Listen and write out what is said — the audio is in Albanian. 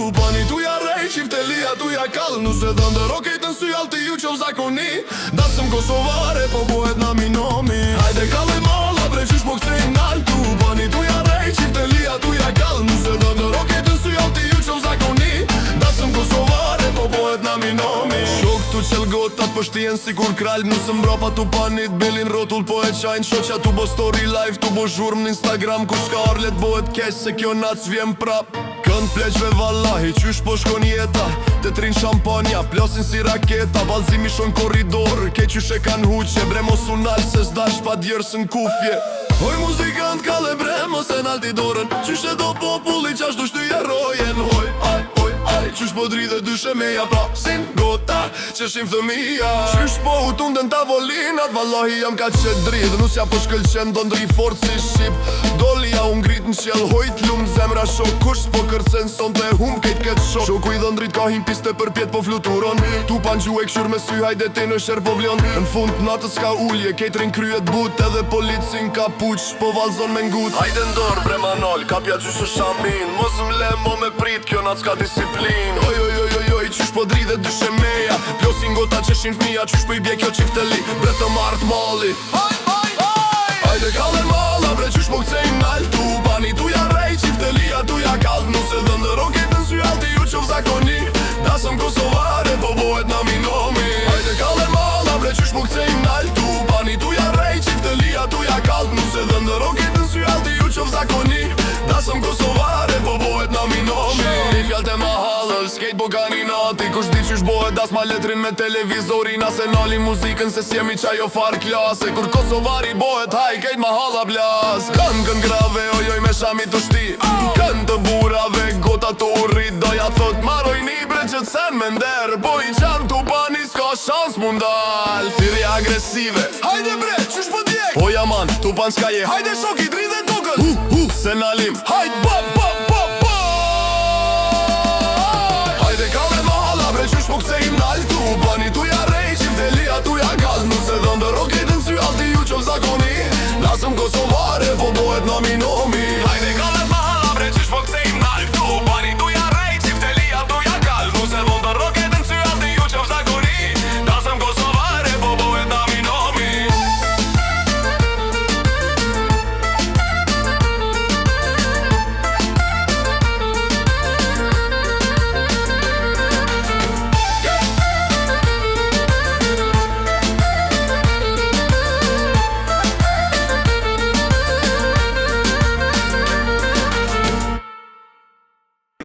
tu pani tu ja rej, qiftelia tu ja kall. Nuse dhe ndër okejtën sy alti ju qov zakoni. Dasëm kosovare po pohet na minomi. Hajde kalle malla bre qysh po kthejnë nal. Tu pani tu ja rej, qiftelia tu ja kall. Nuse dhe ndër okejtën sy alti ju qov zakoni. Dasëm kosovare po pohet na minomi. Shok tu qel gotat pështien si kur kralj. Nuse mbrapa tu panit belin rotull po e qajnë. Shoqja tu bo story live tu bo zhurm në Instagram. Kur s'ka arlet bohet kesh se kjo nac vjen prap. Kënd pleqve vallahi, qysh po shkon jeta. Të trin shampanja, plasin si raketa. Valzimi shon korridor, ke qysh e kan huqe. Bre mos unal se s'dash pa djersën kufje. Hoj muzikant kalle bre mos e nalti dorën. Qysh e do populli qash du shty jerojen. Hoj aj, qysh po dridhe dyshe meja. Pasin gota, qeshim fëmija. Qysh po hutundën tavolinat. Vallahi jam ka qet dridh. Nusja po shkëlqen do ndri fort si shqip. Dolja u ngrit në qel hojt lum zemra shok. Kush po kërcen son të hum kejt ket shok. Shoku i dhëndrit ka him piste për pjet po fluturon. Tu pan gju e këshur me sy hajde ti në sher po vlion. Në fund natës ka ullje, kejtrin kryet but. Edhe policin ka puq, po valzon me ngut. Hajde ndor bre manol, kapja gjysh është shamin. Mos m'le mo me prit, kjo nac ka disiplin. Oj, qysh po dridhe dyshe meja. Plosin gota qeshin fmija, qysh po i bje kjo qifteli. Bre të mart mali. Hajde kalle malla bre qysh po kcejnë nal. Tu bani tu ja rej, qiftelia tu ja kall. Nuse dhe ndër okejtën sy alti ju qov zakoni. Dasëm kosovare po bohet na minomi. Hajde kalle malla bre qysh po kcejnë nal. Tu bani tu ja rej, qiftelia tu ja kall. Nuse dhe ndër okejtën sy alti ju qov zakoni. Dasëm kosovare po bohet na minomi. Një fjall të mahallës, skejt po kani nati. Kush di qysh bohet das ma letrin me televizori. Na se nali muzikën se s'jemi qajo far klase. Kur kosovari bohet haj kejt mahalla blas. Kën grave ojoj me shami të shti. Kën të burave gota të urrit. Doja thot maroj një bre që t'sen me nder. Po i qanë tu pani s'ka shans mundal. Thiri agresive. Hajde bre qysh po djek. Po jaman tu pan s'ka je. Hajde shoki dridhe tokën. Se nalim. Hajt bab